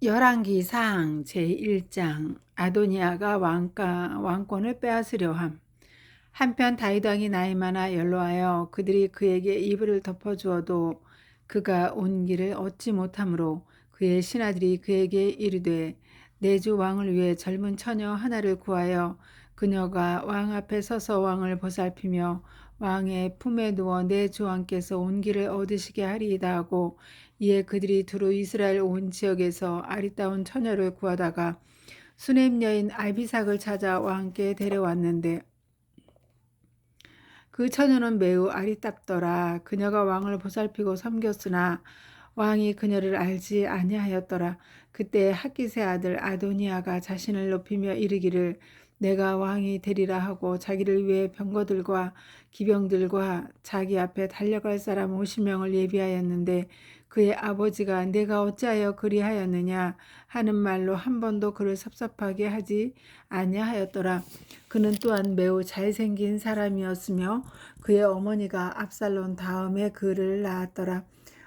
열왕기상 제1장. 아도니아가 왕권을 빼앗으려 함. 한편 다윗 왕이 나이 많아 연로하여 그들이 그에게 이불을 덮어주어도 그가 온 길을 얻지 못하므로 그의 신하들이 그에게 이르되 내 주 왕을 위해 젊은 처녀 하나를 구하여 그녀가 왕 앞에 서서 왕을 보살피며 왕의 품에 누워 내 주 왕께서 온 길을 얻으시게 하리이다 하고, 이에 그들이 두루 이스라엘 온 지역에서 아리따운 처녀를 구하다가 수넴 여인 아비삭을 찾아 왕께 데려왔는데 그 처녀는 매우 아리따더라. 그녀가 왕을 보살피고 섬겼으나 왕이 그녀를 알지 아니하였더라. 그때 핫깃의 아들 아도니아가 자신을 높이며 이르기를 내가 왕이 되리라 하고 자기를 위해 병거들과 기병들과 자기 앞에 달려갈 사람 50명을 예비하였는데, 그의 아버지가 내가 어찌하여 그리하였느냐 하는 말로 한 번도 그를 섭섭하게 하지 아니하였더라. 그는 또한 매우 잘생긴 사람이었으며 그의 어머니가 압살롬 다음에 그를 낳았더라.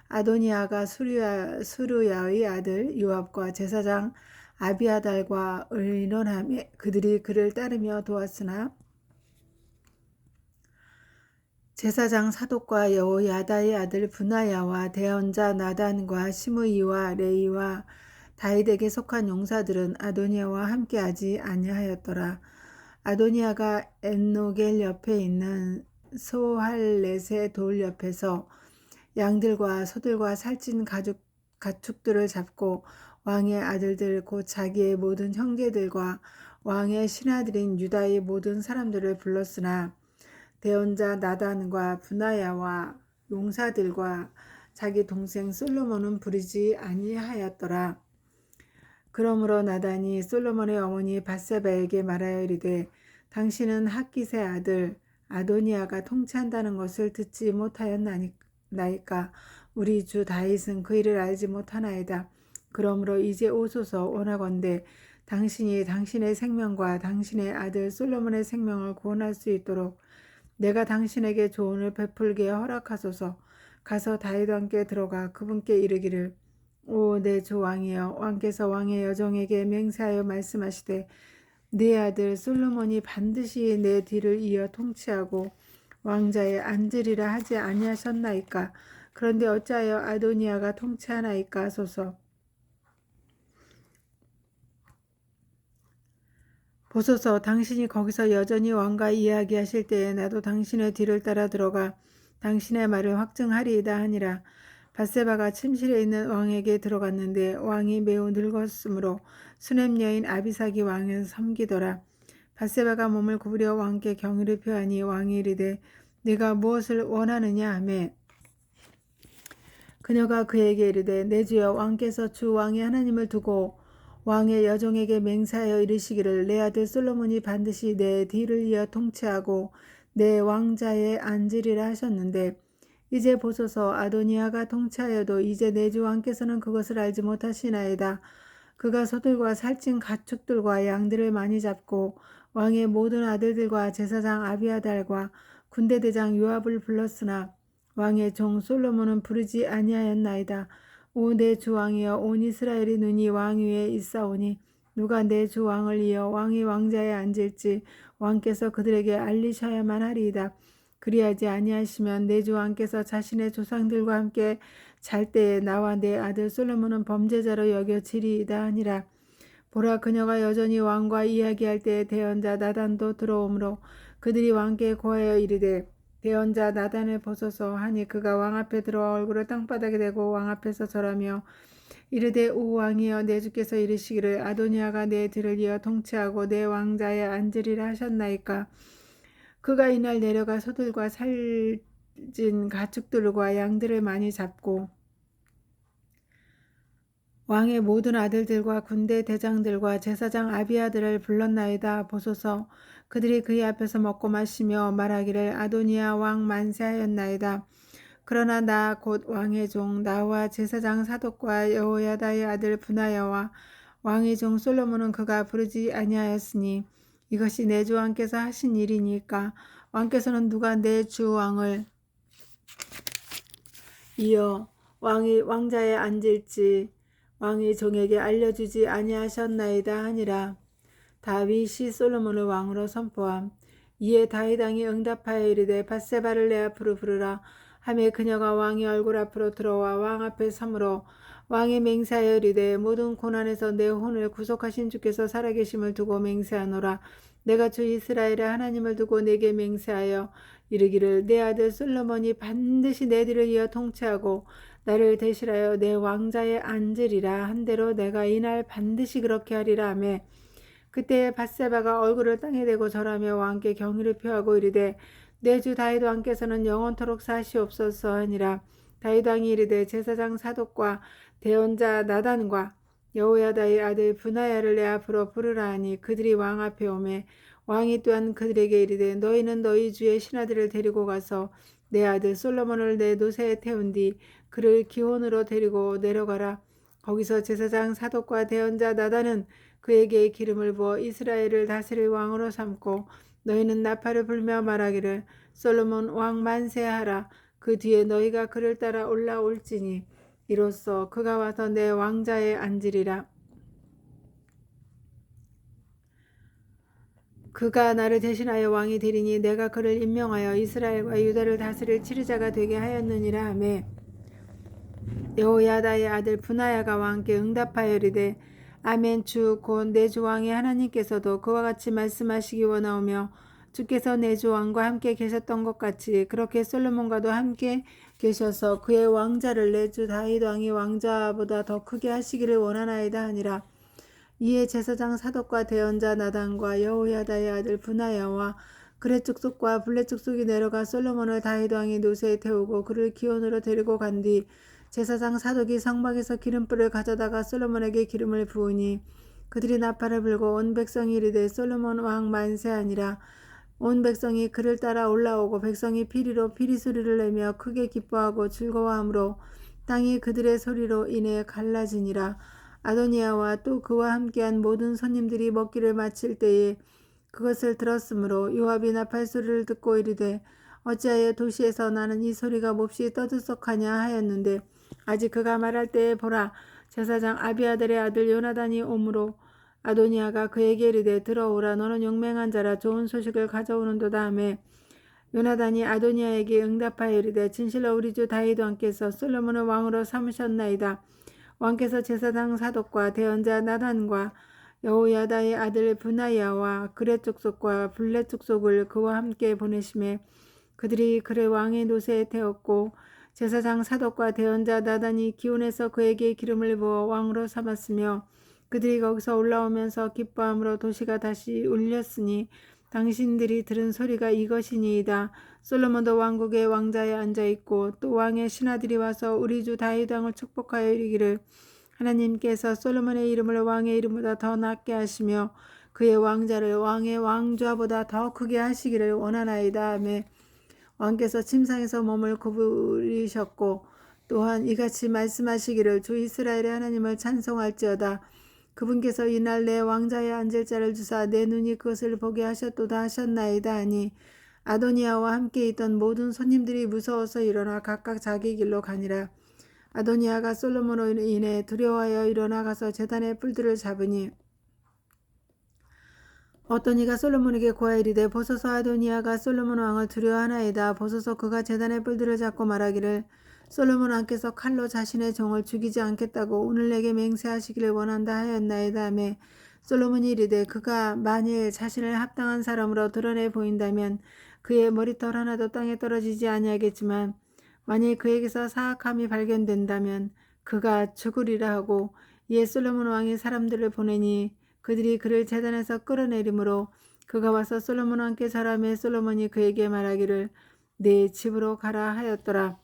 아도니아가 수르야의 아들 요압과 제사장 아비아달과 의논하며 그들이 그를 따르며 도왔으나 제사장 사독과 여호야다의 아들 분하야와 대언자 나단과 시므이와 레이와 다윗에게 속한 용사들은 아도니아와 함께하지 아니하였더라. 아도니아가 엔노겔 옆에 있는 소할렛의 돌 옆에서 양들과 소들과 살찐 가축들을 잡고 왕의 아들들 곧 자기의 모든 형제들과 왕의 신하들인 유다의 모든 사람들을 불렀으나 대언자 나단과 분하야와 용사들과 자기 동생 솔로몬은 부르지 아니하였더라. 그러므로 나단이 솔로몬의 어머니 밧세바에게 말하여 이르되 당신은 핫깃의 아들 아도니아가 통치한다는 것을 듣지 못하였나이까? 우리 주 다윗은 그 일을 알지 못하나이다. 그러므로 이제 오소서. 원하건대 당신이 당신의 생명과 당신의 아들 솔로몬의 생명을 구원할 수 있도록 내가 당신에게 조언을 베풀게 허락하소서. 가서 다윗 왕께 들어가 그분께 이르기를 오 내 주 왕이여, 왕께서 왕의 여종에게 맹세하여 말씀하시되 내 아들 솔로몬이 반드시 내 뒤를 이어 통치하고 왕자에 앉으리라 하지 아니하셨나이까? 그런데 어찌하여 아도니아가 통치하나이까 하소서. 보소서. 당신이 거기서 여전히 왕과 이야기하실 때에 나도 당신의 뒤를 따라 들어가 당신의 말을 확증하리이다 하니라. 밧세바가 침실에 있는 왕에게 들어갔는데 왕이 매우 늙었으므로 수넴 여인 아비삭이 왕을 섬기더라. 밧세바가 몸을 구부려 왕께 경의를 표하니 왕이 이르되 네가 무엇을 원하느냐 하매 그녀가 그에게 이르되 내 주여, 왕께서 주 왕의 하나님을 두고 왕의 여종에게 맹세하여 이르시기를 내 아들 솔로몬이 반드시 내 뒤를 이어 통치하고 내 왕자에 앉으리라 하셨는데 이제 보소서. 아도니아가 통치하여도 이제 내 주 왕께서는 그것을 알지 못하시나이다. 그가 소들과 살찐 가축들과 양들을 많이 잡고 왕의 모든 아들들과 제사장 아비아달과 군대대장 요압을 불렀으나 왕의 종 솔로몬은 부르지 아니하였나이다. 오 내 주 왕이여, 온 이스라엘이 눈이 왕 위에 있사오니 누가 내 주 왕을 이어 왕이 왕자에 앉을지 왕께서 그들에게 알리셔야만 하리이다. 그리하지 아니하시면 내 주 왕께서 자신의 조상들과 함께 잘 때에 나와 내 아들 솔로몬은 범죄자로 여겨지리이다 하니라. 보라, 그녀가 여전히 왕과 이야기할 때에 대언자 나단도 들어오므로 그들이 왕께 고하여 이르되 대언자 나단을 보소서 하니 그가 왕 앞에 들어와 얼굴을 땅바닥에 대고 왕 앞에서 절하며 이르되 오 왕이여, 내 주께서 이르시기를 아도니아가 내 뒤를 이어 통치하고 내 왕자에 앉으리라 하셨나이까? 그가 이날 내려가 소들과 살찐 가축들과 양들을 많이 잡고 왕의 모든 아들들과 군대 대장들과 제사장 아비아들을 불렀나이다. 보소서. 그들이 그의 앞에서 먹고 마시며 말하기를 아도니아 왕 만세하였나이다. 그러나 나 곧 왕의 종 나와 제사장 사독과 여호야다의 아들 분하야와 왕의 종 솔로몬은 그가 부르지 아니하였으니 이것이 내 주 왕께서 하신 일이니까? 왕께서는 누가 내 주 왕을 이어 왕이 왕자에 앉을지 왕이 종에게 알려주지 아니하셨나이다 하니라. 다윗이 솔로몬을 왕으로 선포함. 이에 다윗 왕이 응답하여 이르되 밧세바를 내 앞으로 부르라 하매 그녀가 왕의 얼굴 앞으로 들어와 왕 앞에 서므로 왕이 맹세하여 이르되 모든 고난에서 내 혼을 구속하신 주께서 살아계심을 두고 맹세하노라. 내가 주 이스라엘의 하나님을 두고 내게 맹세하여 이르기를 내 아들 솔로몬이 반드시 내 뒤를 이어 통치하고 나를 대실하여 내 왕자에 앉으리라 한대로 내가 이날 반드시 그렇게 하리라 하매 그때 밧세바가 얼굴을 땅에 대고 절하며 왕께 경의를 표하고 이르되 내 주 다윗 왕께서는 영원토록 사시옵소서 하니라. 다윗 왕이 이르되 제사장 사독과 대언자 나단과 여호야다의 아들 브나야를 내 앞으로 부르라 하니 그들이 왕 앞에 오매 왕이 또한 그들에게 이르되 너희는 너희 주의 신하들을 데리고 가서 내 아들 솔로몬을 내 노새에 태운 뒤 그를 기혼으로 데리고 내려가라. 거기서 제사장 사독과 대언자 나단은 그에게 기름을 부어 이스라엘을 다스릴 왕으로 삼고 너희는 나팔을 불며 말하기를 솔로몬 왕 만세하라. 그 뒤에 너희가 그를 따라 올라올지니 이로써 그가 와서 내 왕자에 앉으리라. 그가 나를 대신하여 왕이 되리니 내가 그를 임명하여 이스라엘과 유다를 다스릴 치르자가 되게 하였느니라 하매 여호야다의 아들 브나야가 왕께 응답하여 이르되 아멘 주 곧 내 주 왕의 하나님께서도 그와 같이 말씀하시기 원하오며 주께서 내 주 왕과 함께 계셨던 것 같이 그렇게 솔로몬과도 함께 계셔서 그의 왕자를 내 주 다윗 왕이 왕자보다 더 크게 하시기를 원하나이다 하니라. 이에 제사장 사독과 대언자 나단과 여호야다의 아들 브나야와 그렛 족속과 블렛 족속이 내려가 솔로몬을 다윗 왕이 노새에 태우고 그를 기온으로 데리고 간 뒤 제사장 사독이 성막에서 기름불을 가져다가 솔로몬에게 기름을 부으니 그들이 나팔을 불고 온 백성이 이르되 솔로몬 왕 만세하니라. 온 백성이 그를 따라 올라오고 백성이 피리로 피리 소리를 내며 크게 기뻐하고 즐거워하므로 땅이 그들의 소리로 인해 갈라지니라. 아도니아와 또 그와 함께한 모든 손님들이 먹기를 마칠 때에 그것을 들었으므로 요압이 나팔 소리를 듣고 이르되 어찌하여 도시에서 나는 이 소리가 몹시 떠들썩하냐 하였는데 아직 그가 말할 때에 보라 제사장 아비아들의 아들 요나단이 오므로 아도니아가 그에게 이르되 들어오라 너는 용맹한 자라 좋은 소식을 가져오는도다 하매 요나단이 아도니아에게 응답하여 이르되 진실로 우리 주 다윗 왕께서 솔로몬을 왕으로 삼으셨나이다. 왕께서 제사장 사독과 대언자 나단과 여호야다의 아들 브나야와 그렛 족속과 블렛 족속을 그와 함께 보내심에 그들이 그를 왕의 노새에 태웠고 제사장 사독과 대언자 나단이 기온에서 그에게 기름을 부어 왕으로 삼았으며 그들이 거기서 올라오면서 기뻐함으로 도시가 다시 울렸으니 당신들이 들은 소리가 이것이니이다. 솔로몬도 왕국의 왕자에 앉아있고 또 왕의 신하들이 와서 우리 주 다윗 왕을 축복하여 이르기를 하나님께서 솔로몬의 이름을 왕의 이름보다 더 낮게 하시며 그의 왕자를 왕의 왕좌보다 더 크게 하시기를 원하나이다 하며 왕께서 침상에서 몸을 구부리셨고 또한 이같이 말씀하시기를 주 이스라엘의 하나님을 찬송할지어다. 그분께서 이날 내 왕자에 앉을 자를 주사 내 눈이 그것을 보게 하셨도다 하셨나이다 하니 아도니아와 함께 있던 모든 손님들이 무서워서 일어나 각각 자기 길로 가니라. 아도니아가 솔로몬으로 인해 두려워하여 일어나 가서 제단의 뿔들을 잡으니 어떤 이가 솔로몬에게 고하이르되 보소서 아도니아가 솔로몬 왕을 두려워하나이다. 보소서 그가 제단의 뿔들을 잡고 말하기를 솔로몬 왕께서 칼로 자신의 종을 죽이지 않겠다고 오늘 내게 맹세하시기를 원한다 하였나이다 하며 솔로몬이 이르되 그가 만일 자신을 합당한 사람으로 드러내 보인다면 그의 머리털 하나도 땅에 떨어지지 아니하겠지만 만일 그에게서 사악함이 발견된다면 그가 죽으리라 하고 이에 솔로몬 왕이 사람들을 보내니 그들이 그를 제단에서 끌어내리므로 그가 와서 솔로몬 왕께 절하며 솔로몬이 그에게 말하기를 네 집으로 가라 하였더라.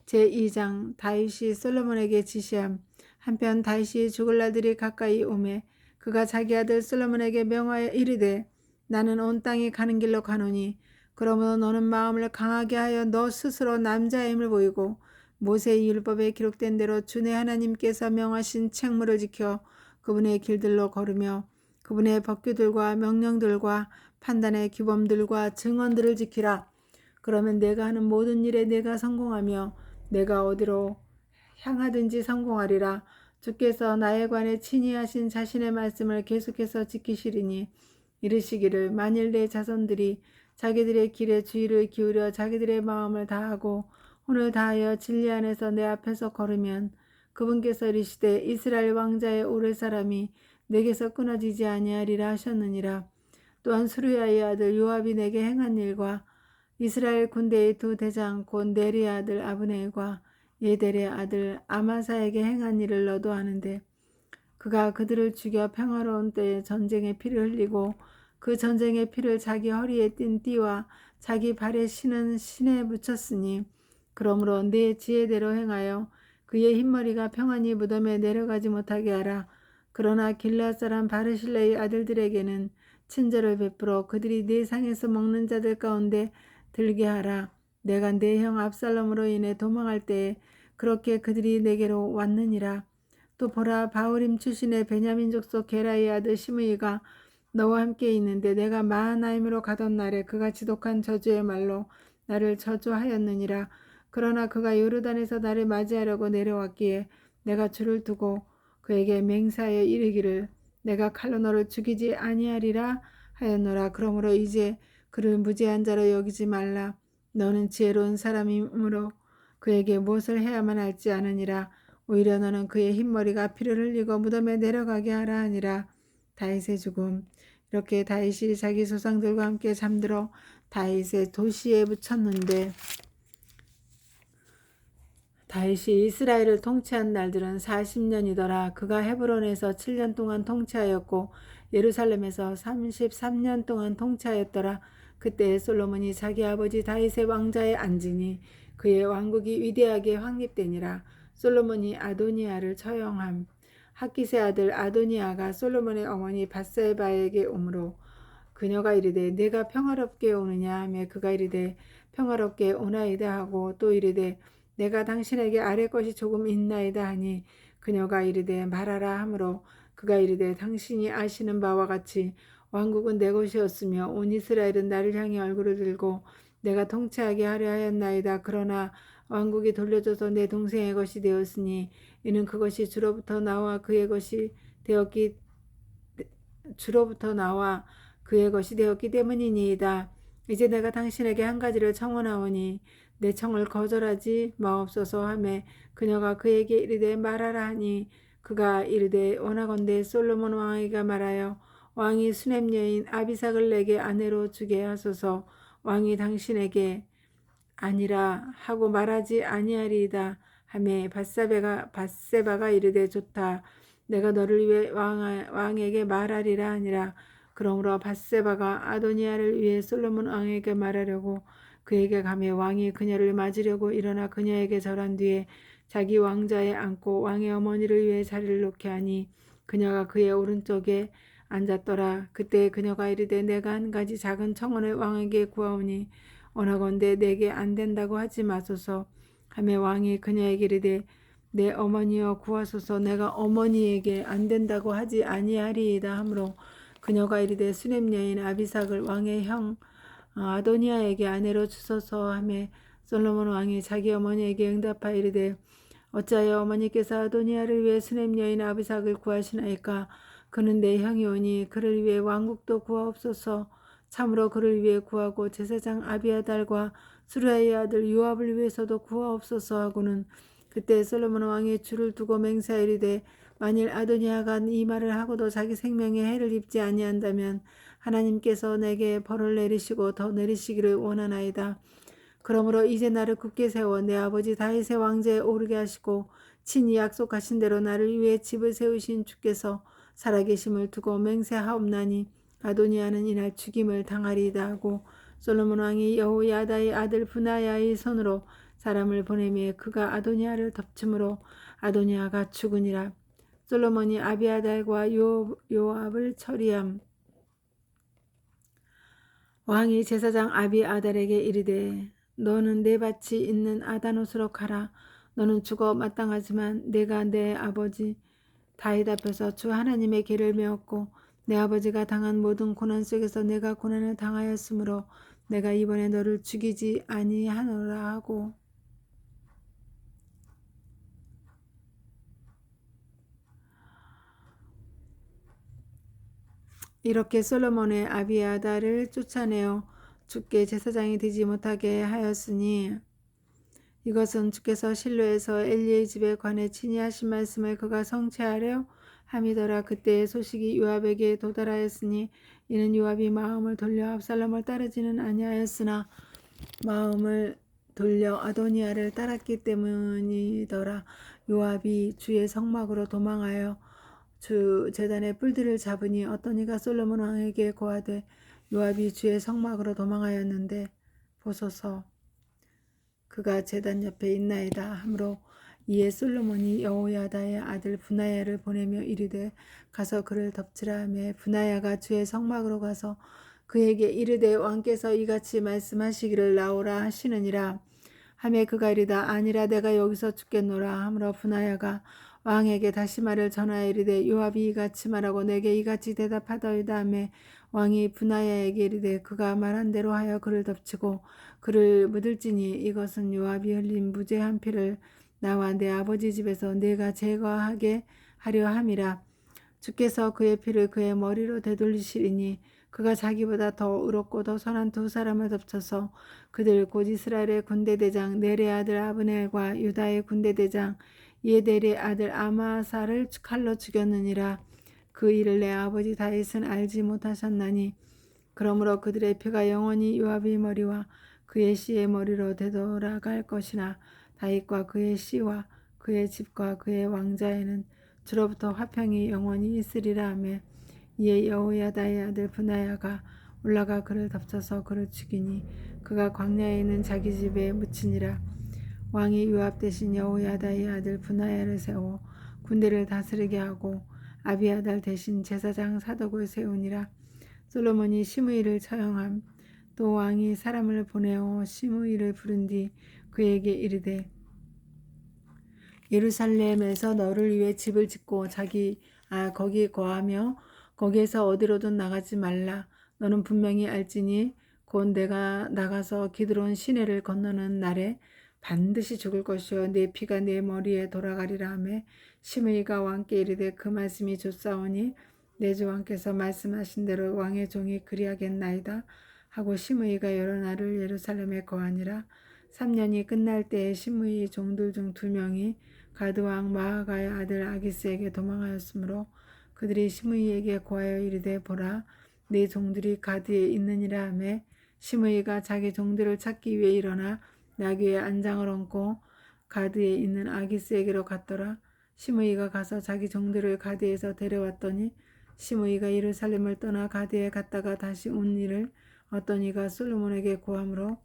제2장 다윗이 솔로몬에게 지시함. 한편 다윗이 죽을 날들이 가까이 오매 그가 자기 아들 솔로몬에게 명하여 이르되 나는 온 땅이 가는 길로 가노니 그러므로 너는 마음을 강하게 하여 너 스스로 남자의 힘을 보이고 모세의 율법에 기록된 대로 주내 하나님께서 명하신 책무를 지켜 그분의 길들로 걸으며 그분의 법규들과 명령들과 판단의 규범들과 증언들을 지키라. 그러면 내가 하는 모든 일에 내가 성공하며 내가 어디로 향하든지 성공하리라. 주께서 나에 관해 친히 하신 자신의 말씀을 계속해서 지키시리니 이르시기를 만일 내 자손들이 자기들의 길에 주의를 기울여 자기들의 마음을 다하고 혼을 다하여 진리 안에서 내 앞에서 걸으면 그분께서 이르시되 이스라엘 왕자의 오를 사람이 내게서 끊어지지 아니하리라 하셨느니라. 또한 수르야의 아들 요압이 내게 행한 일과 이스라엘 군대의 두 대장 곧 네리의 아들 아브넬과 예델의 아들 아마사에게 행한 일을 너도 아는데 그가 그들을 죽여 평화로운 때에 전쟁의 피를 흘리고 그 전쟁의 피를 자기 허리에 띤 띠와 자기 발에 신은 신에 묻혔으니 그러므로 내 지혜대로 행하여 그의 흰머리가 평안히 무덤에 내려가지 못하게 하라. 그러나 길앗 사람 바르실레의 아들들에게는 친절을 베풀어 그들이 네 상에서 먹는 자들 가운데 들게 하라. 내가 내 형 압살롬으로 인해 도망할 때에 그렇게 그들이 내게로 왔느니라. 또 보라, 바울임 출신의 베냐민 족속 게라의 아들 시므이가 너와 함께 있는데 내가 마하나임으로 가던 날에 그가 지독한 저주의 말로 나를 저주하였느니라. 그러나 그가 요르단에서 나를 맞이하려고 내려왔기에 내가 줄을 두고 그에게 맹세하여 이르기를 내가 칼로 너를 죽이지 아니하리라 하였노라. 그러므로 이제 그를 무죄한 자로 여기지 말라. 너는 지혜로운 사람이므로 그에게 무엇을 해야만 할지 아느니라. 오히려 너는 그의 흰머리가 피를 흘리고 무덤에 내려가게 하라 하니라. 다윗의 죽음. 이렇게 다윗이 자기 조상들과 함께 잠들어 다윗의 도시에 묻혔는데 다윗이 이스라엘을 통치한 날들은 40년이더라. 그가 헤브론에서 7년 동안 통치하였고 예루살렘에서 33년 동안 통치하였더라. 그때 솔로몬이 자기 아버지 다윗의 왕자에 앉으니 그의 왕국이 위대하게 확립되니라. 솔로몬이 아도니아를 처형함. 학기세 아들 아도니아가 솔로몬의 어머니 밧세바에게 오므로 그녀가 이르되 내가 평화롭게 오느냐 하며 그가 이르되 평화롭게 오나이다 하고 또 이르되 내가 당신에게 아뢰 것이 조금 있나이다 하니 그녀가 이르되 말하라 하므로 그가 이르되 당신이 아시는 바와 같이 왕국은 내 것이었으며 온 이스라엘은 나를 향해 얼굴을 들고 내가 통치하게 하려 하였나이다. 그러나 왕국이 돌려져서 내 동생의 것이 되었으니 이는 그것이 주로부터 나와 그의 것이 되었기 때문이니이다. 이제 내가 당신에게 한 가지를 청하오니 내 청을 거절하지 마옵소서 하매 그녀가 그에게 이르되 말하라 하니 그가 이르되 원하건대 솔로몬 왕에게 말하여 왕이 수냄 여인 아비삭을 내게 아내로 주게 하소서. 왕이 당신에게 아니라 하고 말하지 아니하리이다 하매 밧세바가 이르되 좋다. 내가 너를 위해 왕에게 말하리라 하니라. 그러므로 밧세바가 아도니아를 위해 솔로몬 왕에게 말하려고 그에게 가며 왕이 그녀를 맞으려고 일어나 그녀에게 절한 뒤에 자기 왕자에 앉고 왕의 어머니를 위해 자리를 놓게 하니 그녀가 그의 오른쪽에 앉았더라. 그때 그녀가 이르되 내가 한 가지 작은 청혼을 왕에게 구하오니 원하건대 내게 안 된다고 하지 마소서 하며 왕이 그녀에게 이르되 내 어머니여 구하소서. 내가 어머니에게 안 된다고 하지 아니하리이다 하므로 그녀가 이르되 수냄 여인 아비삭을 왕의 형 아도니아에게 아내로 주소서 하며 솔로몬 왕이 자기 어머니에게 응답하여 이르되 어찌하여 어머니께서 아도니아를 위해 수냄 여인 아비삭을 구하시나이까. 그는 내 형이오니 그를 위해 왕국도 구하옵소서. 참으로 그를 위해 구하고 제사장 아비아달과 수르야의 아들 요압을 위해서도 구하옵소서 하고는 그때 솔로몬 왕이 줄을 두고 맹세하이르되 만일 아도니아가 이 말을 하고도 자기 생명에 해를 입지 아니한다면 하나님께서 내게 벌을 내리시고 더 내리시기를 원하나이다. 그러므로 이제 나를 굳게 세워 내 아버지 다윗의 왕좌에 오르게 하시고 친히 약속하신 대로 나를 위해 집을 세우신 주께서 살아계심을 두고 맹세하옵나니 아도니아는 이날 죽임을 당하리이다 하고 솔로몬 왕이 여호야다의 아들 브나야의 손으로 사람을 보내매 그가 아도니아를 덮침으로 아도니아가 죽으니라. 솔로몬이 아비아달과 요압을 처리함. 왕이 제사장 아비아달에게 이르되 너는 내 밭이 있는 아다노스로 가라. 너는 죽어 마땅하지만 내가 내 아버지 다윗 앞에서 주 하나님의 길을 메웠고 내 아버지가 당한 모든 고난 속에서 내가 고난을 당하였으므로 내가 이번에 너를 죽이지 아니하노라 하고 이렇게 솔로몬의 아비아달을 쫓아내어 주께 제사장이 되지 못하게 하였으니 이것은 주께서 실로에서 엘리의 집에 관해 친히 하신 말씀을 그가 성취하려 함이더라. 그때의 소식이 요압에게 도달하였으니 이는 요압이 마음을 돌려 압살롬을 따르지는 아니하였으나 마음을 돌려 아도니아를 따랐기 때문이더라. 요압이 주의 성막으로 도망하여 주 제단의 뿔들을 잡으니 어떤 이가 솔로몬 왕에게 고하되 요압이 주의 성막으로 도망하였는데 보소서 그가 제단 옆에 있나이다 하므로 이에 솔로몬이 여호야다의 아들 분하야를 보내며 이르되 가서 그를 덮치라 하며 분하야가 주의 성막으로 가서 그에게 이르되 왕께서 이같이 말씀하시기를 나오라 하시느니라 하며 그가 이르다 아니라 내가 여기서 죽겠노라 하므로 분하야가 왕에게 다시 말을 전하여 이르되 요압이 이같이 말하고 내게 이같이 대답하더이다 하며 왕이 분하야에게 이르되 그가 말한 대로 하여 그를 덮치고 그를 묻을지니 이것은 요압이 흘린 무죄한 피를 나와 내 아버지 집에서 내가 제거하게 하려 함이라. 주께서 그의 피를 그의 머리로 되돌리시리니 그가 자기보다 더 의롭고 더 선한 두 사람을 덮쳐서 그들 곧 이스라엘의 군대대장 넬의 아들 아브넬과 유다의 군대대장 예델의 아들 아마사를 칼로 죽였느니라. 그 일을 내 아버지 다윗은 알지 못하셨나니 그러므로 그들의 피가 영원히 요압의 머리와 그의 씨의 머리로 되돌아갈 것이나 다윗과 그의 씨와 그의 집과 그의 왕자에는 주로부터 화평이 영원히 있으리라 하며 이에 여호야다의 아들 분하야가 올라가 그를 덮쳐서 그를 죽이니 그가 광야에 있는 자기 집에 묻히니라. 왕이 요압 대신 여호야다의 아들 분하야를 세워 군대를 다스리게 하고 아비아달 대신 제사장 사독을 세우니라. 솔로몬이 시므이를 처형함. 또 왕이 사람을 보내어 시므이를 부른 뒤 그에게 이르되 예루살렘에서 너를 위해 집을 짓고 거기 거하며 거기에서 어디로든 나가지 말라. 너는 분명히 알지니 곧 내가 나가서 기드론 시내를 건너는 날에 반드시 죽을 것이요 내 피가 내 머리에 돌아가리라 하며 시므이가 왕께 이르되 그 말씀이 좋사오니 내 주 왕께서 말씀하신 대로 왕의 종이 그리하겠나이다 하고 시므이가 여러 날을 예루살렘에 거하니라. 3년이 끝날 때에 시므이 종들 중 2명이 가드왕 마아가의 아들 아기스에게 도망하였으므로 그들이 시므이에게 고하여 이르되 보라 네 종들이 가드에 있느니라 하매 시므이가 자기 종들을 찾기 위해 일어나 나귀의 안장을 얹고 가드에 있는 아기스에게로 갔더라. 시므이가 가서 자기 종들을 가드에서 데려왔더니 시므이가 예루살렘을 떠나 가드에 갔다가 다시 온 일을 어떤 이가 솔로몬에게 고함으로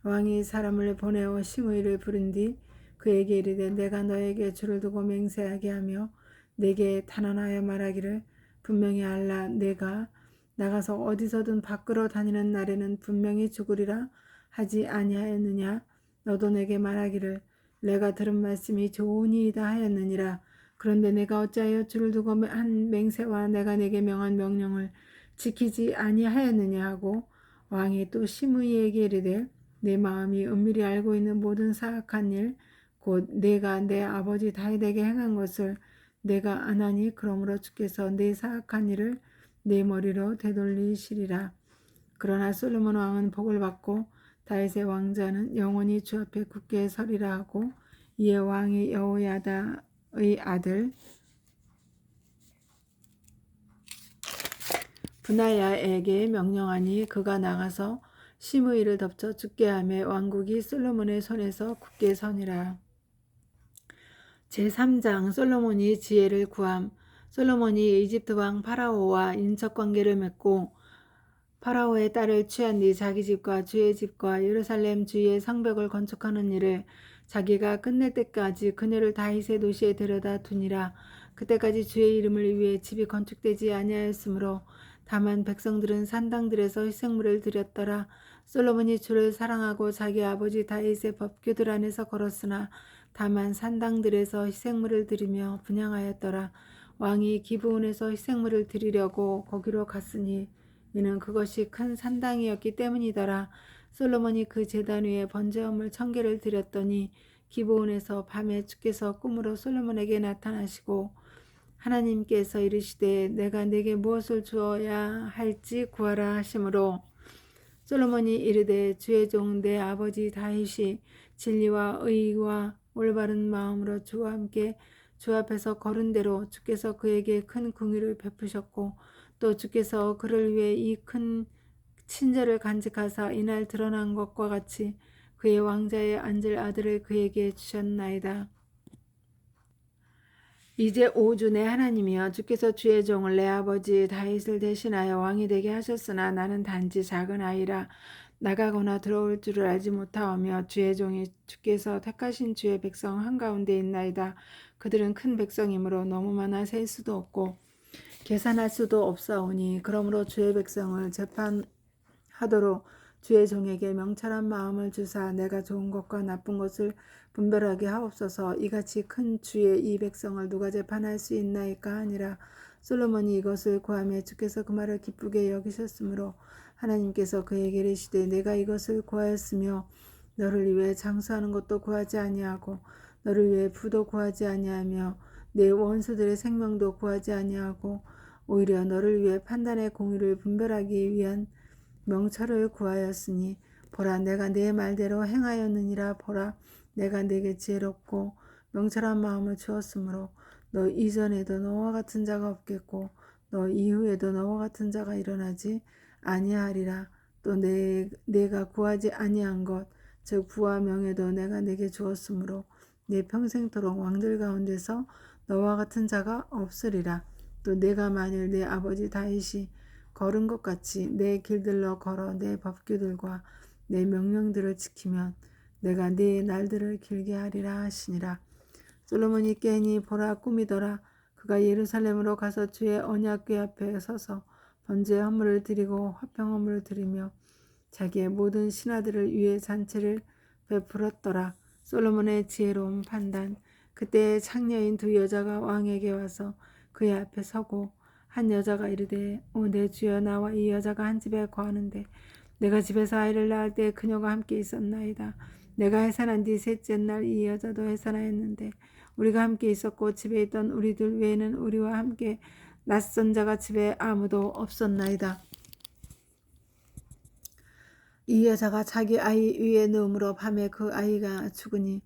왕이 사람을 보내어 시므이를 부른 뒤 그에게 이르되 내가 너에게 주를 두고 맹세하게 하며 내게 단언하여 말하기를 분명히 알라 내가 나가서 어디서든 밖으로 다니는 날에는 분명히 죽으리라 하지 아니하였느냐. 너도 내게 말하기를 내가 들은 말씀이 좋으니이다 하였느니라. 그런데 내가 어찌하여 주를 두고 한 맹세와 내가 내게 명한 명령을 지키지 아니하였느냐 하고 왕이 또 시므이에게 이르되 내 마음이 은밀히 알고 있는 모든 사악한 일 곧 내가 내 아버지 다윗에게 행한 것을 내가 아나니 그러므로 주께서 내 사악한 일을 내 머리로 되돌리시리라. 그러나 솔로몬 왕은 복을 받고 다윗의 왕자는 영원히 주 앞에 굳게 서리라 하고 이에 왕이 여호야다의 아들 분하야에게 명령하니 그가 나가서 시므이를 덮쳐 죽게 하며 왕국이 솔로몬의 손에서 굳게 서니라. 제3장 솔로몬이 지혜를 구함. 솔로몬이 이집트 왕 파라오와 인척관계를 맺고 파라오의 딸을 취한 뒤 자기 집과 주의 집과 예루살렘 주위의 성벽을 건축하는 일을 자기가 끝낼 때까지 그녀를 다윗의 도시에 데려다 두니라. 그때까지 주의 이름을 위해 집이 건축되지 아니하였으므로 다만 백성들은 산당들에서 희생물을 드렸더라. 솔로몬이 주를 사랑하고 자기 아버지 다윗의 법규들 안에서 걸었으나 다만 산당들에서 희생물을 드리며 분향하였더라. 왕이 기브온에서 희생물을 드리려고 거기로 갔으니 이는 그것이 큰 산당이었기 때문이더라. 솔로몬이 그 제단 위에 번제물을 1000개를 드렸더니 기브온에서 밤에 주께서 꿈으로 솔로몬에게 나타나시고 하나님께서 이르시되 내가 네게 무엇을 주어야 할지 구하라 하시므로 솔로몬이 이르되 주의 종 내 아버지 다윗이 진리와 의와 올바른 마음으로 주와 함께 주 앞에서 걸은 대로 주께서 그에게 큰 긍휼을 베푸셨고 또 주께서 그를 위해 이 큰 친절을 간직하사 이날 드러난 것과 같이 그의 왕자에 앉을 아들을 그에게 주셨나이다. 이제 오주 내 하나님이여 주께서 주의 종을 내 아버지 다윗을 대신하여 왕이 되게 하셨으나 나는 단지 작은 아이라 나가거나 들어올 줄을 알지 못하오며 주의 종이 주께서 택하신 주의 백성 한가운데 있나이다. 그들은 큰 백성이므로 너무 많아 셀 수도 없고 계산할 수도 없사오니 그러므로 주의 백성을 재판하도록 주의 종에게 명철한 마음을 주사 내가 좋은 것과 나쁜 것을 분별하게 하옵소서. 이같이 큰 주의 이 백성을 누가 재판할 수 있나이까 하니라. 솔로몬이 이것을 구하며 주께서 그 말을 기쁘게 여기셨으므로 하나님께서 그에게 이르시되 내가 이것을 구하였으며 너를 위해 장수하는 것도 구하지 아니하고 너를 위해 부도 구하지 아니하며 내 원수들의 생명도 구하지 아니하고 오히려 너를 위해 판단의 공의를 분별하기 위한 명철을 구하였으니 보라 내가 내 말대로 행하였느니라. 보라 내가 내게 지혜롭고 명철한 마음을 주었으므로 너 이전에도 너와 같은 자가 없겠고 너 이후에도 너와 같은 자가 일어나지 아니하리라. 또 내가 구하지 아니한 것 즉 부와 명예도 내가 내게 주었으므로 내 평생토록 왕들 가운데서 너와 같은 자가 없으리라. 또 내가 만일 내 아버지 다윗이 걸은 것 같이 내 길들로 걸어 내 법규들과 내 명령들을 지키면 내가 네 날들을 길게 하리라 하시니라. 솔로몬이 깨니 보라 꿈이더라. 그가 예루살렘으로 가서 주의 언약궤 앞에 서서 번제 헌물을 드리고 화평 헌물을 드리며 자기의 모든 신하들을 위해 잔치를 베풀었더라. 솔로몬의 지혜로운 판단. 그때 창녀인 두 여자가 왕에게 와서 그의 앞에 서고 한 여자가 이르되 내 주여 나와 이 여자가 한 집에 거하는데 내가 집에서 아이를 낳을 때 그녀가 함께 있었나이다. 내가 해산한 뒤 셋째 날 이 여자도 해산하였는데 우리가 함께 있었고 집에 있던 우리들 외에는 우리와 함께 낯선 자가 집에 아무도 없었나이다. 이 여자가 자기 아이 위에 누움으로 밤에 그 아이가 죽으니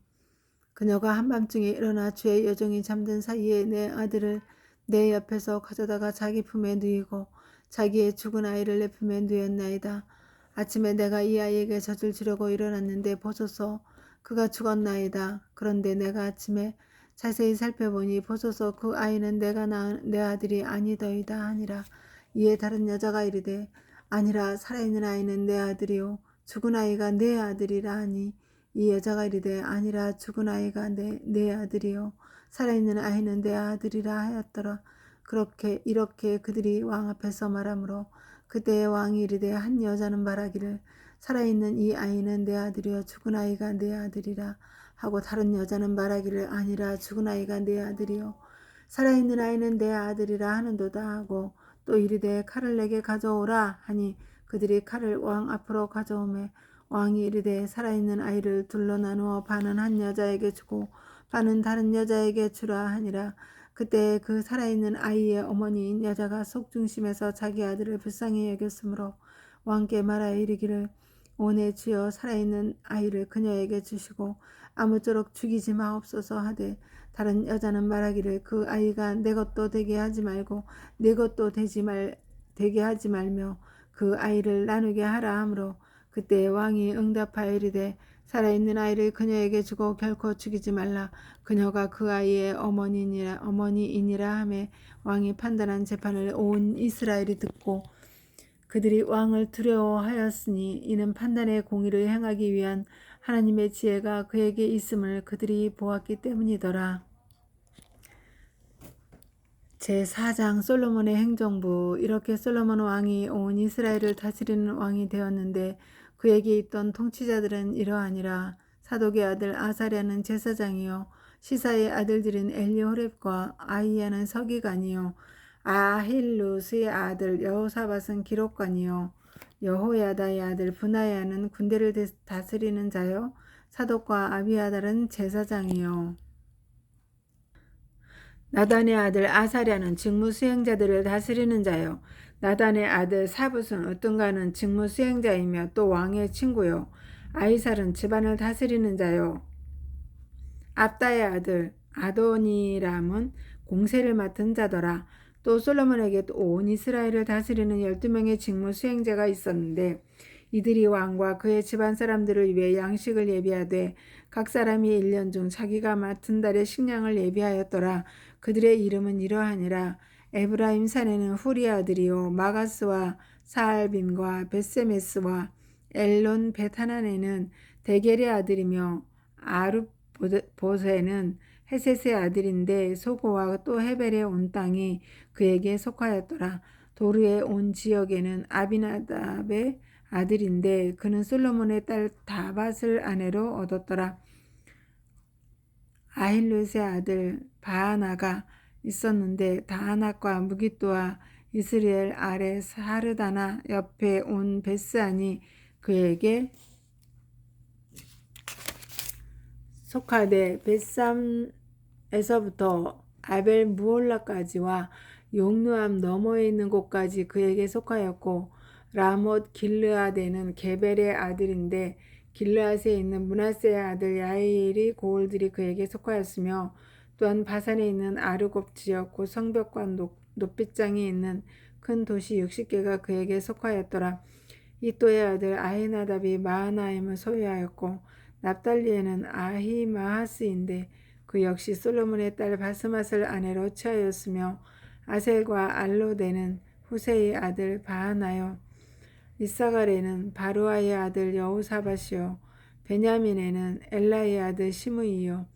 그녀가 한밤중에 일어나 주의 여종이 잠든 사이에 내 아들을 내 옆에서 가져다가 자기 품에 누이고 자기의 죽은 아이를 내 품에 누였나이다. 아침에 내가 이 아이에게 젖을 주려고 일어났는데 보소서 그가 죽었나이다. 그런데 내가 아침에 자세히 살펴보니 보소서 그 아이는 내가 낳은 내 아들이 아니더이다 하니라. 이에 다른 여자가 이르되 아니라 살아있는 아이는 내 아들이요 죽은 아이가 내 아들이라 하니 이 여자가 이르되 아니라 죽은 아이가 내 아들이요 살아있는 아이는 내 아들이라 하였더라. 이렇게 그들이 왕 앞에서 말하므로 그때 왕이 이르되 한 여자는 말하기를 살아있는 이 아이는 내 아들이요 죽은 아이가 내 아들이라 하고 다른 여자는 말하기를 아니라 죽은 아이가 내 아들이요 살아있는 아이는 내 아들이라 하는도다 하고 또 이르되 칼을 내게 가져오라 하니 그들이 칼을 왕 앞으로 가져오매 왕이 이르되 살아있는 아이를 둘로 나누어 반은 한 여자에게 주고 반은 다른 여자에게 주라 하니라. 그때 그 살아있는 아이의 어머니인 여자가 속중심에서 자기 아들을 불쌍히 여겼으므로 왕께 말하여 이르기를 오 내 주여 살아있는 아이를 그녀에게 주시고 아무쪼록 죽이지 마옵소서 하되 다른 여자는 말하기를 그 아이가 내 것도 되게 하지 말고 내 것도 되게 하지 말며 그 아이를 나누게 하라 하므로 그때 왕이 응답하여 이르되 살아있는 아이를 그녀에게 주고 결코 죽이지 말라. 그녀가 그 아이의 어머니이니라 하매 왕이 판단한 재판을 온 이스라엘이 듣고 그들이 왕을 두려워하였으니 이는 판단의 공의를 행하기 위한 하나님의 지혜가 그에게 있음을 그들이 보았기 때문이더라. 제4장 솔로몬의 행정부. 이렇게 솔로몬 왕이 온 이스라엘을 다스리는 왕이 되었는데 그에게 있던 통치자들은 이러하니라. 사독의 아들 아사랴는 제사장이요 시사의 아들들인 엘리호렙과 아이야는 서기관이요 아힐루스의 아들 여호사밧은 기록관이요 여호야다의 아들 분하야는 군대를 다스리는 자요 사독과 아비아달은 제사장이요 나단의 아들 아사랴는 직무 수행자들을 다스리는 자요. 나단의 아들 사붓은 어떤가는 직무 수행자이며 또 왕의 친구요. 아이살은 집안을 다스리는 자요. 압다의 아들 아도니람은 공세를 맡은 자더라. 또 솔로몬에게 온 이스라엘을 다스리는 12명의 직무 수행자가 있었는데 이들이 왕과 그의 집안 사람들을 위해 양식을 예비하되 각 사람이 1년 중 자기가 맡은 달의 식량을 예비하였더라. 그들의 이름은 이러하니라. 에브라임 산에는 후리 아들이요 마가스와 사알빔과 벳세메스와 엘론 베타난에는 데겔의 아들이며 아룹보세는 헤셋의 아들인데 소고와 또 헤벨의 온 땅이 그에게 속하였더라. 도르의 온 지역에는 아비나답의 아들인데 그는 솔로몬의 딸 다밧을 아내로 얻었더라. 아힐롯의 아들 바하나가 있었는데 다하낙과 무기또와 이스라엘 아래 사르다나 옆에 온 베스안이 그에게 속하되 벳삼에서부터 아벨 무올라까지와 용누암 너머에 있는 곳까지 그에게 속하였고 라못 길르앗에는 게벨의 아들인데 길르앗에 있는 므낫세의 아들 야일이 고을들이 그에게 속하였으며 또한 바산에 있는 아르곱 지역 곧 성벽과 높빗장이 있는 큰 도시 60개가 그에게 속하였더라. 이또의 아들 아히나답이 마하나임을 소유하였고 납달리에는 아히마하스인데 그 역시 솔로몬의 딸 바스맛을 아내로 취하였으며 아셀과 알로데는 후세의 아들 바하나요. 이사갈에는 바루아의 아들 여호사밧이요 베냐민에는 엘라의 아들 시므이요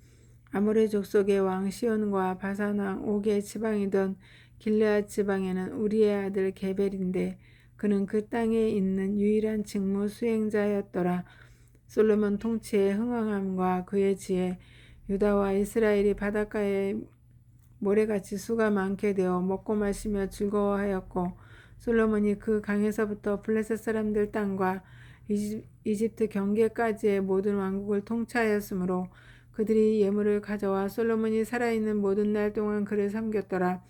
아모레 족속의 왕 시온과 바산 왕 옥의 지방이던 길르앗 지방에는 우리의 아들 게벨인데 그는 그 땅에 있는 유일한 직무 수행자였더라. 솔로몬 통치의 흥왕함과 그의 지혜 유다와 이스라엘이 바닷가에 모래같이 수가 많게 되어 먹고 마시며 즐거워하였고 솔로몬이 그 강에서부터 블레셋 사람들 땅과 이집트 경계까지의 모든 왕국을 통치하였으므로 그들이 예물을 가져와 솔로몬이 살아있는 모든 날 동안 그를 섬겼더라.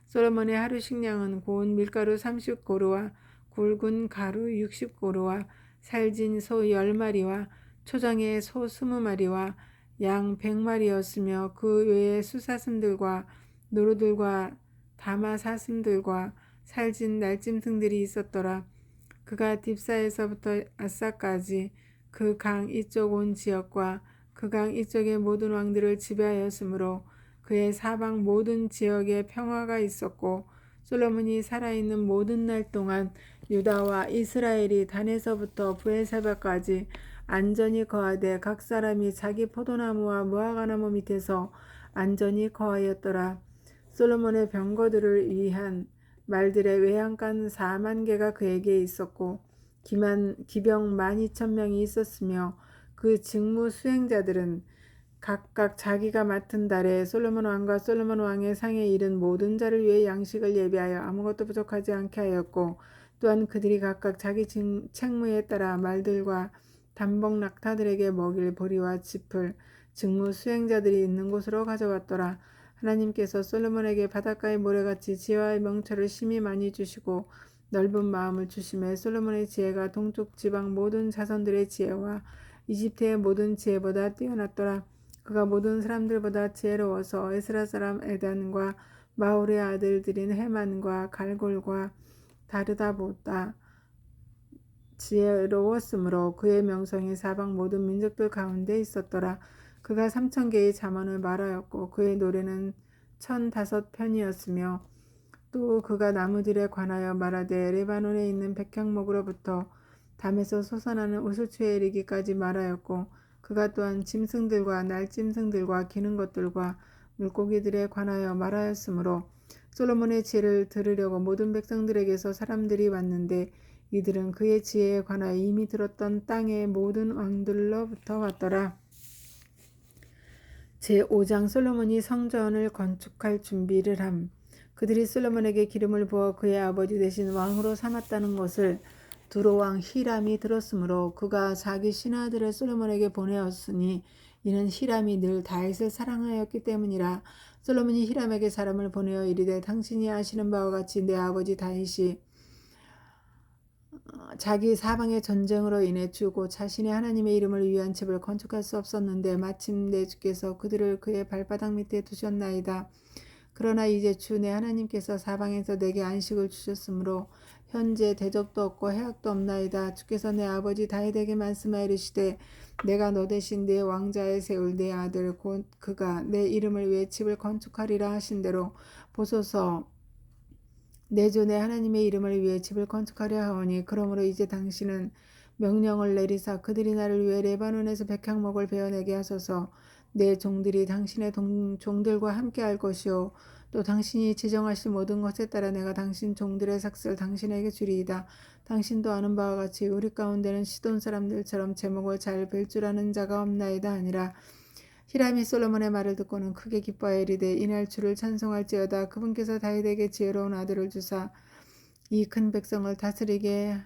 솔로몬의 하루 식량은 고운 밀가루 30고루와 굵은 가루 60고루와 살진 소 10마리와 초장의 소 20마리와 양 100마리였으며 그 외에 수사슴들과 노루들과 다마 사슴들과 살진 날짐승들이 있었더라. 그가 딥사에서부터 아사까지 그 강 이쪽 온 지역과 그 강 이쪽의 모든 왕들을 지배하였으므로 그의 사방 모든 지역에 평화가 있었고 솔로몬이 살아있는 모든 날 동안 유다와 이스라엘이 단에서부터 브엘세바까지 안전히 거하되 각 사람이 자기 포도나무와 무화과나무 밑에서 안전히 거하였더라. 솔로몬의 병거들을 위한 말들의 외양간 4만 개가 그에게 있었고 기병 12,000명이 있었으며 그 직무 수행자들은 각각 자기가 맡은 달에 솔로몬 왕과 솔로몬 왕의 상에 이른 모든 자를 위해 양식을 예비하여 아무것도 부족하지 않게 하였고 또한 그들이 각각 자기 책무에 따라 말들과 단복 낙타들에게 먹일 보리와 짚을 직무 수행자들이 있는 곳으로 가져왔더라. 하나님께서 솔로몬에게 바닷가의 모래같이 지혜와 명철을 심히 많이 주시고 넓은 마음을 주심에 솔로몬의 지혜가 동쪽 지방 모든 자손들의 지혜와 이집트의 모든 지혜보다 뛰어났더라. 그가 모든 사람들보다 지혜로워서 에스라 사람 에단과 마울의 아들들인 헤만과 갈골과 다르다보다 지혜로웠으므로 그의 명성이 사방 모든 민족들 가운데 있었더라. 그가 3,000개의 잠언을 말하였고 그의 노래는 1,005편이었으며 또 그가 나무들에 관하여 말하되 레바논에 있는 백향목으로부터 담에서 솟아나는 우수추에 이르기까지 말하였고 그가 또한 짐승들과 날짐승들과 기는 것들과 물고기들에 관하여 말하였으므로 솔로몬의 지혜를 들으려고 모든 백성들에게서 사람들이 왔는데 이들은 그의 지혜에 관하여 이미 들었던 땅의 모든 왕들로부터 왔더라. 제5장 솔로몬이 성전을 건축할 준비를 함. 그들이 솔로몬에게 기름을 부어 그의 아버지 대신 왕으로 삼았다는 것을 두로왕 히람이 들었으므로 그가 자기 신하들을 솔로몬에게 보내었으니 이는 히람이 늘 다윗을 사랑하였기 때문이라. 솔로몬이 히람에게 사람을 보내어 이르되 당신이 아시는 바와 같이 내 아버지 다윗이 자기 사방의 전쟁으로 인해 죽고 자신의 하나님의 이름을 위한 집을 건축할 수 없었는데 마침 내 주께서 그들을 그의 발바닥 밑에 두셨나이다. 그러나 이제 주 내 하나님께서 사방에서 내게 안식을 주셨으므로 현재 대적도 없고 해악도 없나이다. 주께서 내 아버지 다윗에게 말씀하여 이르시되 내가 너 대신 내 왕자에 세울 내 아들 곧 그가 내 이름을 위해 집을 건축하리라 하신 대로 보소서 내 주 내 하나님의 이름을 위해 집을 건축하려 하오니 그러므로 이제 당신은 명령을 내리사 그들이 나를 위해 레바논에서 백향목을 베어내게 하소서. 내 종들이 당신의 종들과 함께 할 것이요 또 당신이 지정하신 모든 것에 따라 내가 당신 종들의 삭슬 당신에게 주리이다. 당신도 아는 바와 같이 우리 가운데는 시돈 사람들처럼 제목을 잘 벨 줄 아는 자가 없나이다 하니라. 히람이 솔로몬의 말을 듣고는 크게 기뻐하여 이르되 이날 주를 찬송할지어다. 그분께서 다윗에게 지혜로운 아들을 주사 이 큰 백성을 다스리게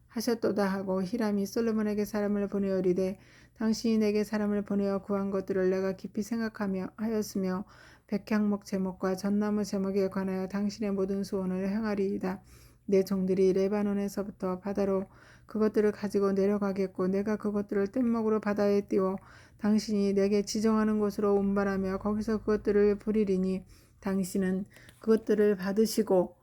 하셨도다 하고 히람이 솔로몬에게 사람을 보내어 이르되 당신이 내게 사람을 보내어 구한 것들을 내가 깊이 생각하며 하였으며 백향목 제목과 전나무 제목에 관하여 당신의 모든 소원을 행하리이다. 내 종들이 레바논에서부터 바다로 그것들을 가지고 내려가겠고 내가 그것들을 뗏목으로 바다에 띄워 당신이 내게 지정하는 곳으로 운반하며 거기서 그것들을 부리리니 당신은 그것들을 받으시고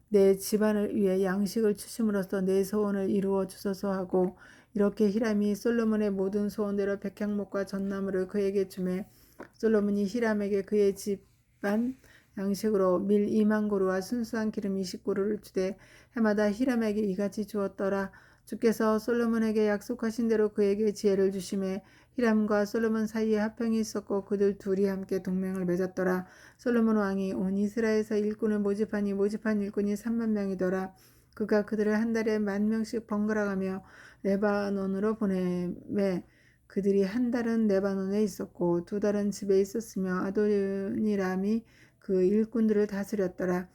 내 집안을 위해 양식을 주심으로써 내 소원을 이루어 주소서 하고 이렇게 히람이 솔로몬의 모든 소원대로 백향목과 전나무를 그에게 주매 솔로몬이 히람에게 그의 집안 양식으로 밀 2만 고루와 순수한 기름 20고루를 주되 해마다 히람에게 이같이 주었더라. 주께서 솔로몬에게 약속하신 대로 그에게 지혜를 주심에 히람과 솔로몬 사이에 합평이 있었고 그들 둘이 함께 동맹을 맺었더라. 솔로몬 왕이 온 이스라엘에서 일꾼을 모집하니 모집한 일꾼이 3만 명이더라. 그가 그들을 한 달에 10,000명씩 번갈아가며 레바논으로 보내매 그들이 한 달은 레바논에 있었고 2달은 집에 있었으며 아도니람이 그 일꾼들을 다스렸더라.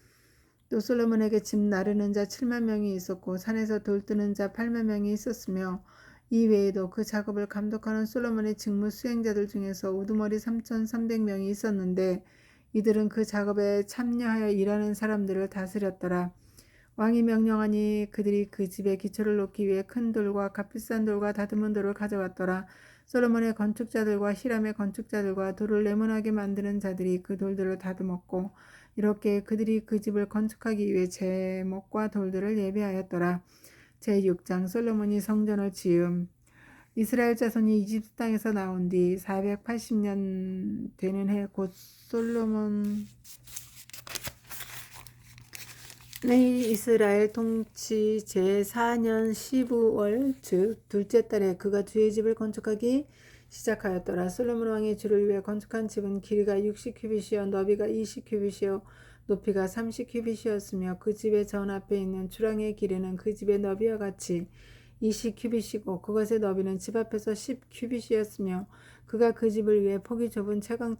또 솔로몬에게 집 나르는 자 7만 명이 있었고 산에서 돌 뜨는 자 8만 명이 있었으며 이 외에도 그 작업을 감독하는 솔로몬의 직무 수행자들 중에서 우두머리 3,300명이 있었는데 이들은 그 작업에 참여하여 일하는 사람들을 다스렸더라. 왕이 명령하니 그들이 그 집에 기초를 놓기 위해 큰 돌과 값비싼 돌과 다듬은 돌을 가져왔더라. 솔로몬의 건축자들과 히람의 건축자들과 돌을 네모나게 만드는 자들이 그 돌들을 다듬었고 이렇게 그들이 그 집을 건축하기 위해 제목과 돌들을 예배하였더라. 제6장 솔로몬이 성전을 지음. 이스라엘 자손이 이집트 땅에서 나온 뒤 480년 되는 해 곧 솔로몬의 이스라엘 통치 제4년 15월 즉 둘째 달에 그가 주의 집을 건축하기 시작하였더라. 솔로몬 왕이 주를 위해 건축한 집은 길이가 60규빗이요 너비가 20규빗이요 높이가 30규빗이었으며 그 집의 전 앞에 있는 주랑의 길이는 그 집의 너비와 같이 20규빗이고 그것의 너비는 집 앞에서 10규빗이었으며 그가 그 집을 위해 폭이 좁은 채광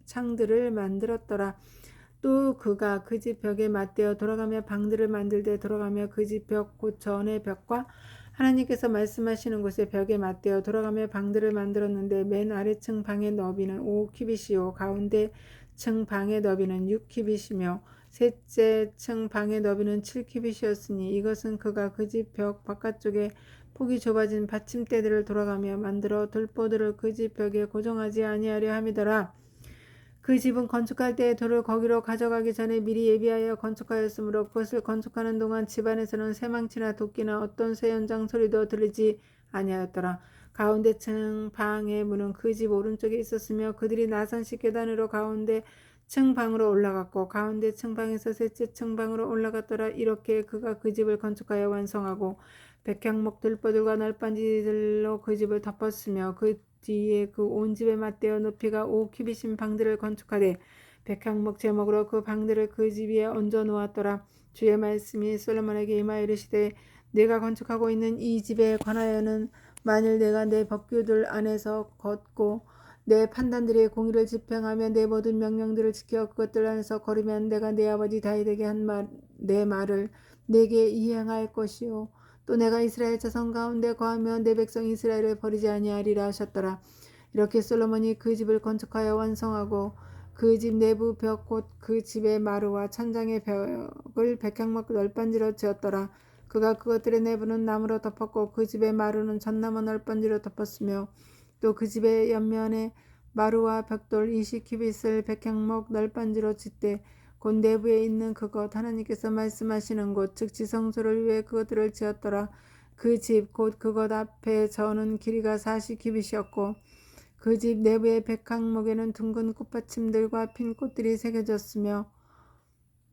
창들을 만들었더라. 또 그가 그 집 벽에 맞대어 돌아가며 방들을 만들되 돌아가며 그 집 벽 곧 전의 벽과 하나님께서 말씀하시는 곳에 벽에 맞대어 돌아가며 방들을 만들었는데 맨 아래층 방의 너비는 5규빗이요 가운데 층 방의 너비는 6규빗이며 셋째 층 방의 너비는 7규빗이었으니 이것은 그가 그 집 벽 바깥쪽에 폭이 좁아진 받침대들을 돌아가며 만들어 돌보들을 그 집 벽에 고정하지 아니하려 함이더라. 그 집은 건축할 때에 돌을 거기로 가져가기 전에 미리 예비하여 건축하였으므로 그것을 건축하는 동안 집안에서는 새망치나 도끼나 어떤 새 연장 소리도 들리지 아니하였더라. 가운데 층 방의 문은 그 집 오른쪽에 있었으며 그들이 나선식 계단으로 가운데 층 방으로 올라갔고 가운데 층 방에서 셋째 층 방으로 올라갔더라. 이렇게 그가 그 집을 건축하여 완성하고 백향목 들보들과 널빤지들로 그 집을 덮었으며 그 뒤에 그 온 집에 맞대어 높이가 5규빗인 방들을 건축하되 백향목 제목으로 그 방들을 그 집 위에 얹어 놓았더라. 주의 말씀이 솔로몬에게 임하여 이르시되 내가 건축하고 있는 이 집에 관하여는 만일 내가 내 법규들 안에서 걷고 내 판단들의 공의를 집행하며 내 모든 명령들을 지켜 그것들 안에서 걸으면 내가 내 아버지 다윗에게 한 내 말을 내게 이행할 것이요 또 내가 이스라엘 자손 가운데 거하며 내 백성 이스라엘을 버리지 아니하리라 하셨더라. 이렇게 솔로몬이 그 집을 건축하여 완성하고 그 집 내부 벽 곧 그 집의 마루와 천장의 벽을 백향목 널빤지로 지었더라. 그가 그것들의 내부는 나무로 덮었고 그 집의 마루는 전나무 널빤지로 덮었으며 또 그 집의 옆면에 마루와 벽돌 20규빗을 백향목 널빤지로 짓되 곧 내부에 있는 그것 하나님께서 말씀하시는 곳 즉 지성소를 위해 그것들을 지었더라. 그 집 곧 그것 앞에 저는 길이가 40규빗이었고 그 집 내부의 백향목에는 둥근 꽃받침들과 핀 꽃들이 새겨졌으며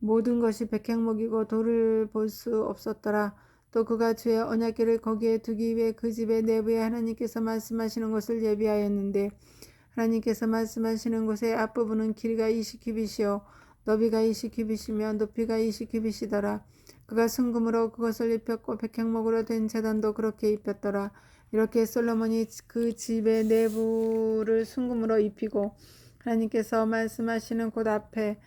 모든 것이 백향목이고 돌을 볼 수 없었더라. 또 그가 주의 언약궤를 거기에 두기 위해 그 집의 내부에 하나님께서 말씀하시는 곳을 예비하였는데 하나님께서 말씀하시는 곳의 앞부분은 길이가 20규빗이요 너비가 20규빗이며 높이가 20규빗이더라. 그가 순금으로 그것을 입혔고 백향목으로 된 제단도 그렇게 입혔더라. 이렇게 솔로몬이 그 집의 내부를 순금으로 입히고 하나님께서 말씀하시는 곳 앞에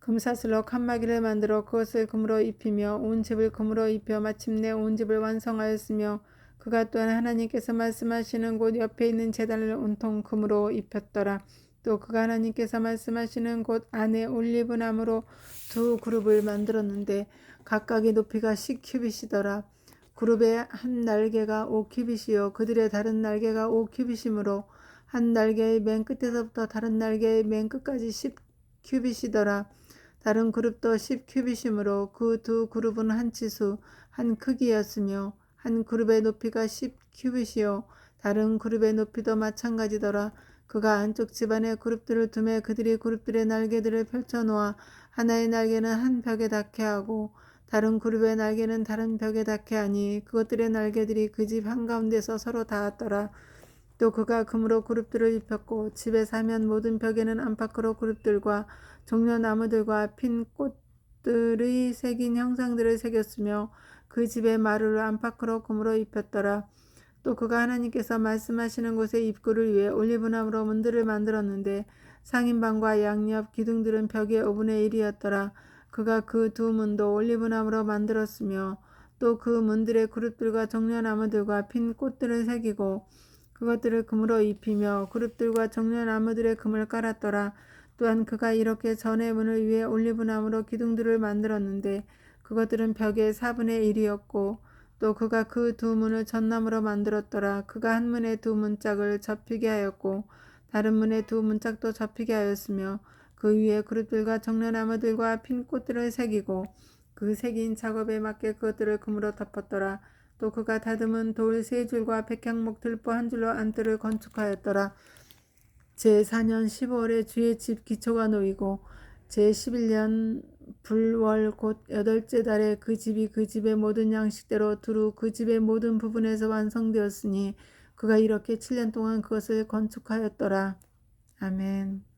금사슬로 칸막이를 만들어 그것을 금으로 입히며 온 집을 금으로 입혀 마침내 온 집을 완성하였으며 그가 또한 하나님께서 말씀하시는 곳 옆에 있는 제단을 온통 금으로 입혔더라. 또 그가 하나님께서 말씀하시는 곳 안에 올리브나무로 두 그룹을 만들었는데 각각의 높이가 10규빗이더라. 그룹의 한 날개가 5규빗이요 그들의 다른 날개가 5규빗이므로 한 날개의 맨 끝에서부터 다른 날개의 맨 끝까지 10규빗이더라. 다른 그룹도 10규빗이므로 그 두 그룹은 한 치수 한 크기였으며 한 그룹의 높이가 10규빗이요 다른 그룹의 높이도 마찬가지더라. 그가 안쪽 집안에 그룹들을 두매 그들이 그룹들의 날개들을 펼쳐놓아 하나의 날개는 한 벽에 닿게 하고 다른 그룹의 날개는 다른 벽에 닿게 하니 그것들의 날개들이 그 집 한가운데서 서로 닿았더라. 또 그가 금으로 그룹들을 입혔고 집에 사면 모든 벽에는 안팎으로 그룹들과 종려나무들과 핀 꽃들의 새긴 형상들을 새겼으며 그 집의 마루를 안팎으로 금으로 입혔더라. 또 그가 하나님께서 말씀하시는 곳의 입구를 위해 올리브나무로 문들을 만들었는데 상인방과 양옆 기둥들은 벽의 5분의 1이었더라. 그가 그 두 문도 올리브나무로 만들었으며 또 그 문들의 그룹들과 종려나무들과 핀 꽃들을 새기고 그것들을 금으로 입히며 그룹들과 종려나무들의 금을 깔았더라. 또한 그가 이렇게 전의 문을 위해 올리브나무로 기둥들을 만들었는데 그것들은 벽의 4분의 1이었고 또 그가 그 두 문을 전나무로 만들었더라. 그가 한 문의 두 문짝을 접히게 하였고 다른 문의 두 문짝도 접히게 하였으며 그 위에 그룹들과 종려나무들과 핀 꽃들을 새기고 그 새긴 작업에 맞게 그것들을 금으로 덮었더라. 또 그가 다듬은 돌 3줄과 백향목 들보 1줄로 안뜰을 건축하였더라. 제4년 15월에 주의 집 기초가 놓이고 제11년 불월 곧 8째 달에 그 집이 그 집의 모든 양식대로 두루 그 집의 모든 부분에서 완성되었으니 그가 이렇게 7년 동안 그것을 건축하였더라. 아멘.